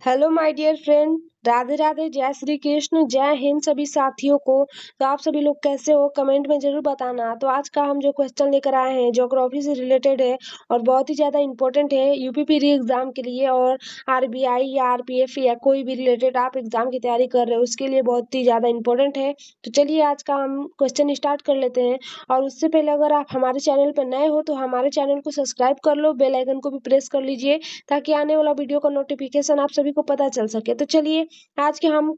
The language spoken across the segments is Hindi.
Hello my dear friend. Radhe Radhe, जय श्री कृष्ण, जय हिंद सभी साथियों को। तो आप सभी लोग कैसे हो, कमेंट में जरूर बताना। तो आज का हम जो क्वेश्चन लेकर आए हैं ज्योग्राफी से रिलेटेड है और बहुत ही ज़्यादा इंपॉर्टेंट है यूपीपी री एग्जाम के लिए। और आरबीआई या आरपीएफ या कोई भी रिलेटेड आप एग्जाम की तैयारी कर रहे हो उसके लिए बहुत ही ज़्यादा इंपॉर्टेंट है। तो चलिए आज का हम क्वेश्चन स्टार्ट कर लेते हैं। और उससे पहले अगर आप हमारे चैनल पर नए हो तो हमारे चैनल को सब्सक्राइब कर लो, बेल आइकन को भी प्रेस कर लीजिए ताकि आने वाला वीडियो का नोटिफिकेशन आप सभी को पता चल सके। तो चलिए आज के हम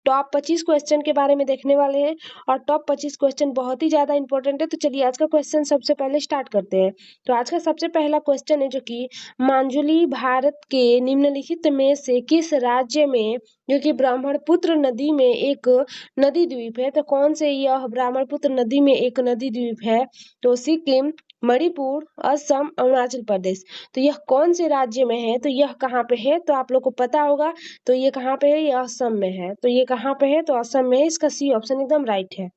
टॉप 25 क्वेश्चन के बारे में देखने वाले हैं और टॉप 25 क्वेश्चन बहुत ही ज्यादा इंपॉर्टेंट है। तो चलिए आज का क्वेश्चन सबसे पहले स्टार्ट करते हैं। तो आज का सबसे पहला क्वेश्चन है जो कि मांजुली भारत के निम्नलिखित में से किस राज्य में, जो कि ब्रह्मपुत्र नदी में एक नदी द्वीप है, तो कौन से यह ब्रह्मपुत्र नदी में एक नदी द्वीप है? तो सिक्किम, मणिपुर, असम, अरुणाचल प्रदेश। तो यह कौन से राज्य में है? तो यह कहाँ पे है? तो आप लोग को पता होगा। तो ये कहाँ पे है? ये असम में है। तो ये कहाँ पे है? तो असम में है। इसका सी ऑप्शन एकदम राइट है।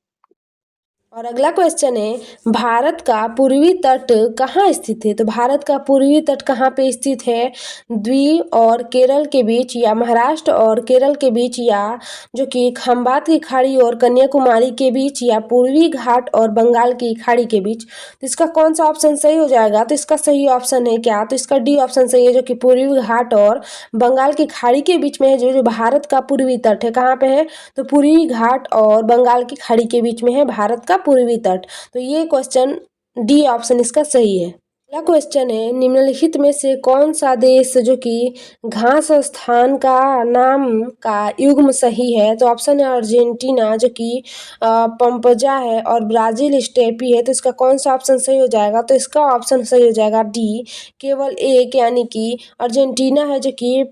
और अगला क्वेश्चन है, भारत का पूर्वी तट कहाँ स्थित है? तो भारत का पूर्वी तट कहाँ पे स्थित है? द्वीप और केरल के बीच, या महाराष्ट्र और केरल के बीच, या जो कि खंबात की खाड़ी और कन्याकुमारी के बीच, या पूर्वी घाट और बंगाल की खाड़ी के बीच। तो इसका कौन सा ऑप्शन सही हो जाएगा? तो इसका सही ऑप्शन है क्या? तो इसका डी ऑप्शन सही है, जो कि पूर्वी घाट और बंगाल की खाड़ी के बीच में है। जो भारत का पूर्वी तट है कहाँ पे है? तो पूर्वी घाट और बंगाल की खाड़ी के बीच में है भारत का पूर्वी तट। तो ये क्वेश्चन डी ऑप्शन इसका सही है। अगला क्वेश्चन है, निम्नलिखित में से कौन सा देश जो कि घास स्थान का नाम का युग्म सही है? तो ऑप्शन है अर्जेंटीना, जो कि पंपजा है, और ब्राजील स्टेपी है। तो इसका कौन सा ऑप्शन सही हो जाएगा? तो इसका ऑप्शन सही हो जाएगा डी, केवल एक, यानी कि अर्जेंटीना है जो कि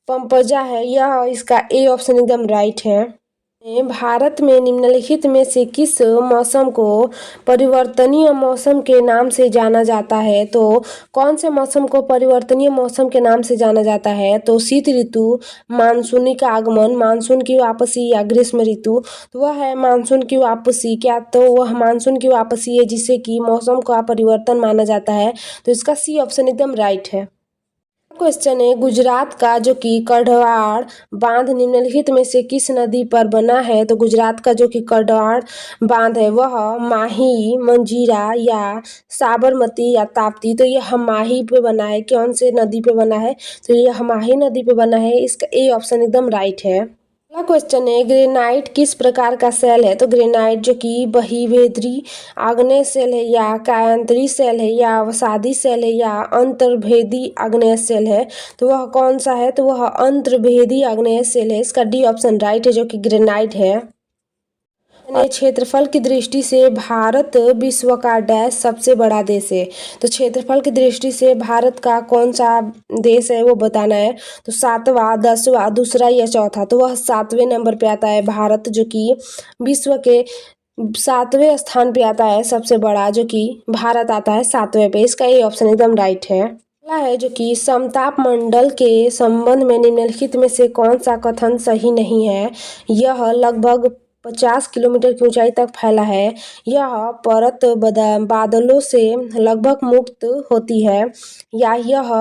पंपजा है। यह इसका ए ऑप्शन एकदम राइट है। भारत में निम्नलिखित में से किस मौसम को परिवर्तनीय मौसम के नाम से जाना जाता है? तो कौन से मौसम को परिवर्तनीय मौसम के नाम से जाना जाता है? तो शीत ऋतु, मानसूनी का आगमन, मानसून की वापसी, या ग्रीष्म ऋतु। तो वह है मानसून की वापसी। क्या? तो वह मानसून की वापसी है जिससे कि मौसम का परिवर्तन माना जाता है। तो इसका सी ऑप्शन एकदम राइट है। क्वेश्चन है, गुजरात का जो कि करढ़वाड़ बांध निम्नलिखित में से किस नदी पर बना है? तो गुजरात का जो कि करढ़वाड़ बांध है वह माही, मंजीरा, या साबरमती, या ताप्ती। तो यह माही पे बना है। कौन से नदी पे बना है? तो यह माही नदी पे बना है। इसका ए ऑप्शन एकदम राइट है। अगला क्वेश्चन है, ग्रेनाइट किस प्रकार का सेल है? तो ग्रेनाइट जो कि बहिर्वेधी आग्नेय सेल है, या कायांतरी सेल है, या अवसादी सेल है, या अंतर्भेदी आग्नेय सेल है। तो वह कौन सा है? तो वह अंतर्भेदी आग्नेय सेल है। इसका डी ऑप्शन राइट है, जो कि ग्रेनाइट है। क्षेत्रफल की दृष्टि से भारत विश्व का डैश सबसे बड़ा देश है? तो क्षेत्रफल की दृष्टि से भारत का कौन सा देश है वो बताना है। तो 7वां, 10वां, दूसरा या चौथा। तो वह 7वें नंबर पे आता है भारत, जो कि विश्व के 7वें स्थान पे आता है। सबसे बड़ा जो कि भारत आता है 7वें पे। इसका ये ऑप्शन एकदम राइट है। अगला है जो कि समताप मंडल के संबंध में निम्नलिखित में से कौन सा कथन सही नहीं है? यह लगभग 50 किलोमीटर की ऊंचाई तक फैला है। यह परत बादलों से लगभग मुक्त होती है, या यह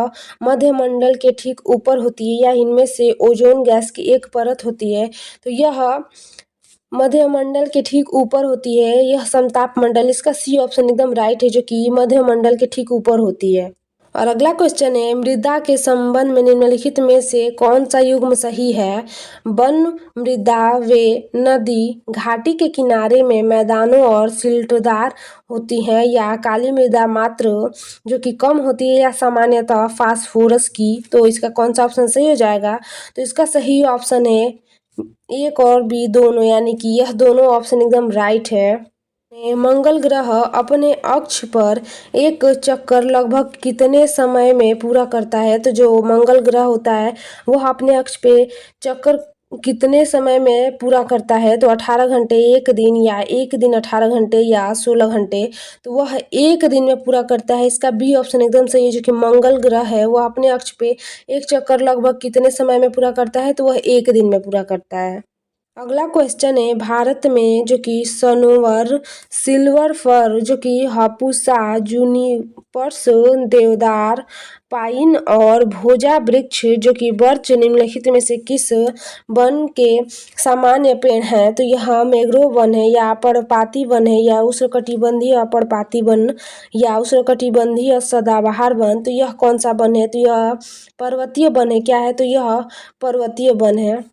मध्यमंडल के ठीक ऊपर होती है, या इनमें से ओजोन गैस की एक परत होती है। तो यह मध्यमंडल के ठीक ऊपर होती है, यह समताप मंडल। इसका सी ऑप्शन एकदम राइट है, जो कि मध्यमंडल के ठीक ऊपर होती है। और अगला क्वेश्चन है, मृदा के संबंध में निम्नलिखित में से कौन सा युग्म सही है? वन मृदा वे नदी घाटी के किनारे में मैदानों और सिल्टदार होती हैं, या काली मृदा मात्र जो कि कम होती है, या सामान्यतः फास्फोरस की। तो इसका कौन सा ऑप्शन सही हो जाएगा? तो इसका सही ऑप्शन है एक और बी दोनों, यानी कि यह दोनों ऑप्शन एकदम राइट है। मंगल ग्रह अपने अक्ष पर एक चक्कर लगभग कितने समय में पूरा करता है? तो जो मंगल ग्रह होता है वह अपने अक्ष पे चक्कर कितने समय में पूरा करता है? तो 18 घंटे, एक दिन, या एक दिन 18 घंटे, या 16 घंटे। तो वह एक दिन में पूरा करता है। इसका बी ऑप्शन एकदम सही है, जो कि मंगल ग्रह है वह अपने अक्ष पे एक चक्कर लगभग कितने समय में पूरा करता है? तो वह एक दिन में पूरा करता है। अगला क्वेश्चन है, भारत में जो कि सनोवर, सिल्वर फर, जो कि हापुसा, जूनिपर्स, देवदार, पाइन और भोजा वृक्ष जो कि बर्च निम्नलिखित में से किस वन के सामान्य पेड़ हैं? तो यह मैंग्रोव वन है या पर्णपाती वन है या उष्णकटिबंधीय पर्णपाती वन या उष्णकटिबंधीय सदाबहार वन। तो यह कौन सा वन है? तो यह पर्वतीय वन है। क्या है? तो यह पर्वतीय वन है।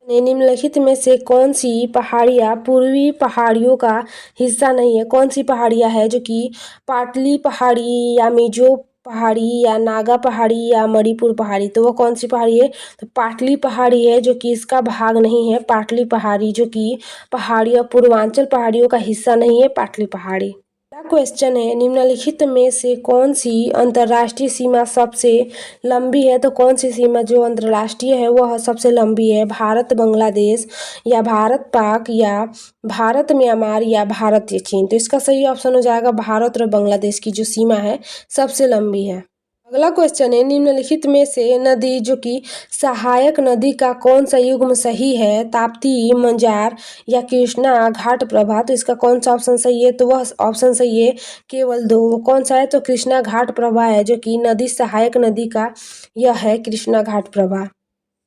निम्नलिखित में से कौन सी पहाड़ियाँ पूर्वी पहाड़ियों का हिस्सा नहीं है? कौन सी पहाड़ियाँ है जो कि पाटली पहाड़ी या मिजो पहाड़ी या नागा पहाड़ी या मणिपुर पहाड़ी? तो वो कौन सी पहाड़ी है? तो पाटली पहाड़ी है जो कि इसका भाग नहीं है। पाटली पहाड़ी जो कि पहाड़ियों पूर्वांचल पहाड़ियों का हिस्सा नहीं है, पाटली पहाड़ी। अगला क्वेश्चन है, निम्नलिखित में से कौन सी अंतर्राष्ट्रीय सीमा सबसे लंबी है? तो कौन सी सीमा जो अंतर्राष्ट्रीय है वह सबसे लंबी है? भारत बांग्लादेश या भारत पाक या भारत म्यांमार या भारत चीन? तो इसका सही ऑप्शन हो जाएगा भारत और बांग्लादेश की जो सीमा है सबसे लंबी है। अगला क्वेश्चन है, निम्नलिखित में से नदी जो कि सहायक नदी का कौन सा युग्म सही है? ताप्ती, मंजार या कृष्णा घाट प्रभा? तो इसका कौन सा ऑप्शन सही है? तो वह ऑप्शन सही है केवल दो। वो कौन सा है? तो कृष्णा घाट प्रभा है जो कि नदी सहायक नदी का यह है कृष्णा घाट प्रभा।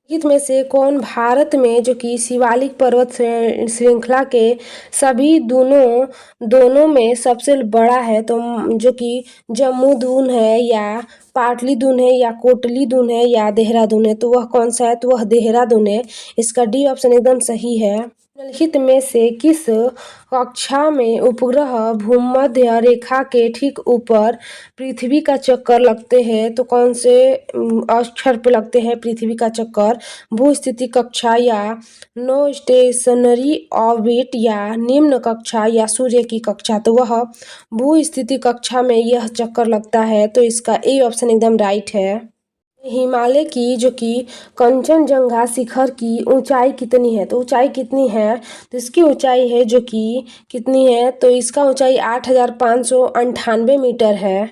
निम्नलिखित में से कौन भारत में जो कि शिवालिक पर्वत श्रृंखला के सभी दोनों में सबसे बड़ा है? तो जो कि जम्मू-दून है या पाटलिपुत्र है या कोटलीदून है या देहरादून है? तो वह कौन सा है? तो वह देहरादून है। इसका डी ऑप्शन एकदम सही है। निम्नलिखित में से किस कक्षा में उपग्रह भूमध्य रेखा के ठीक ऊपर पृथ्वी का चक्कर लगते हैं? तो कौन से अक्षर पे लगते हैं पृथ्वी का चक्कर? भूस्थिति कक्षा या नो स्टेशनरी ऑर्बिट या निम्न कक्षा या सूर्य की कक्षा? तो वह भूस्थिति कक्षा में यह चक्कर लगता है। तो इसका ए ऑप्शन एकदम राइट है। हिमालय की जो कि कंचनजंगा शिखर की ऊंचाई कितनी है? तो ऊंचाई कितनी है? तो इसकी ऊंचाई है जो कि कितनी है? तो इसका ऊंचाई 8,598 मीटर है।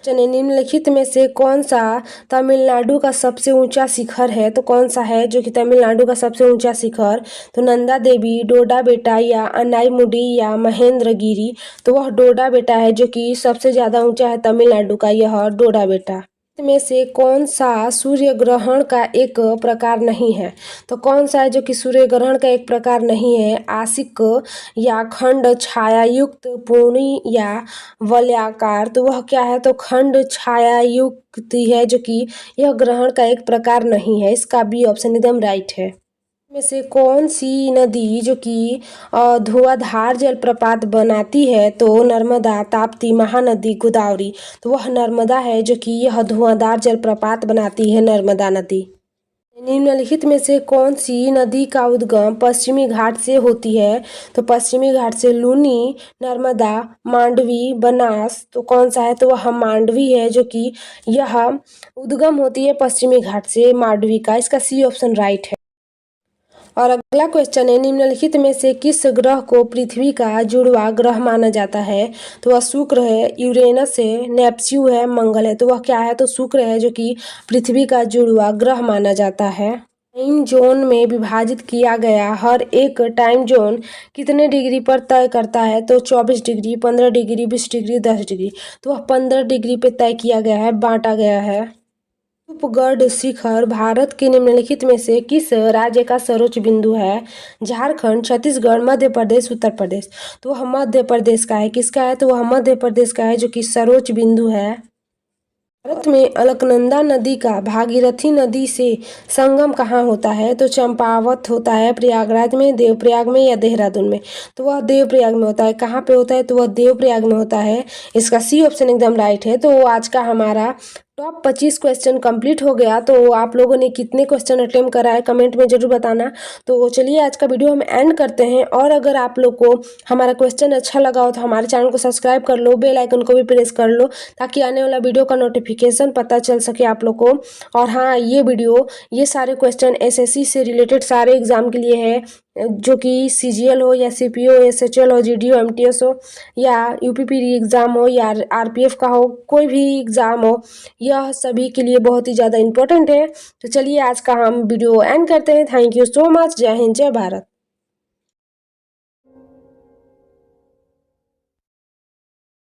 चलिए, निम्नलिखित में से कौन सा तमिलनाडु का सबसे ऊंचा शिखर है? तो कौन सा है जो कि तमिलनाडु का सबसे ऊंचा शिखर? तो नंदा देवी, डोडा बेटा या अनाईमुडी या महेंद्रगिरी? तो वह डोडा बेटा है जो कि सबसे ज़्यादा ऊंचा है तमिलनाडु का, यह डोडा बेटा। में से कौन सा सूर्य ग्रहण का एक प्रकार नहीं है? तो कौन सा है जो कि सूर्य ग्रहण का एक प्रकार नहीं है? आंशिक या खंड छायायुक्त, पूर्णी या वलयाकार? तो वह क्या है? तो खंड छायायुक्त है जो कि यह ग्रहण का एक प्रकार नहीं है। इसका बी ऑप्शन एकदम राइट है। में से कौन सी नदी जो कि धुआंधार जलप्रपात बनाती है? तो नर्मदा, ताप्ती, महानदी, गोदावरी? तो वह नर्मदा है जो कि यह धुआंधार जलप्रपात बनाती है, नर्मदा नदी। निम्नलिखित में से कौन सी नदी का उद्गम पश्चिमी घाट से होती है? तो पश्चिमी घाट से लूनी, नर्मदा, मांडवी, बनास? तो कौन सा है? तो वह मांडवी है जो कि यह उद्गम होती है पश्चिमी घाट से, मांडवी का। इसका सी ऑप्शन राइट है। और अगला क्वेश्चन है, निम्नलिखित में से किस ग्रह को पृथ्वी का जुड़वा ग्रह माना जाता है? तो वह शुक्र है, यूरेनस है, नेपच्यून है, मंगल है? तो वह क्या है? तो शुक्र है जो कि पृथ्वी का जुड़वा ग्रह माना जाता है। टाइम जोन में विभाजित किया गया हर एक टाइम जोन कितने डिग्री पर तय करता है? तो 24 डिग्री, 15 डिग्री, 20 डिग्री, 10 डिग्री? तो वह 15 डिग्री पे तय किया गया है, बांटा गया है। धूपगढ़ शिखर भारत के निम्नलिखित में से किस राज्य का सर्वोच्च बिंदु है? झारखंड, छत्तीसगढ़, मध्य प्रदेश, उत्तर प्रदेश? तो वह मध्य प्रदेश का है। किसका है? तो वह मध्य प्रदेश का है जो कि सर्वोच्च बिंदु है। भारत में अलकनंदा नदी का भागीरथी नदी से संगम कहाँ होता है? तो चंपावत होता है, प्रयागराज में, देवप्रयाग में या देहरादून में? तो वह देवप्रयाग में होता है। कहाँ पे होता है? तो वह देवप्रयाग में होता है। इसका सी ऑप्शन एकदम राइट है। तो आज का हमारा टॉप 25 क्वेश्चन कंप्लीट हो गया। तो आप लोगों ने कितने क्वेश्चन अटेम्प्ट करा है कमेंट में जरूर बताना। तो चलिए आज का वीडियो हम एंड करते हैं। और अगर आप लोग को हमारा क्वेश्चन अच्छा लगा हो तो हमारे चैनल को सब्सक्राइब कर लो, बेल आइकन को भी प्रेस कर लो ताकि आने वाला वीडियो का नोटिफिकेशन पता चल सके आप लोग को। और हाँ, ये वीडियो ये सारे क्वेश्चन एसएससी से रिलेटेड सारे एग्जाम के लिए है। जो कि सीजीएल हो या सीपीओ, एसएचएल हो, जीडीओ, एमटीएस हो या यूपीपी एग्ज़ाम हो या आरपीएफ का हो, कोई भी एग्ज़ाम हो, यह सभी के लिए बहुत ही ज़्यादा इम्पोर्टेंट है। तो चलिए आज का हम वीडियो एंड करते हैं। Thank you so much. जय हिंद, जय भारत।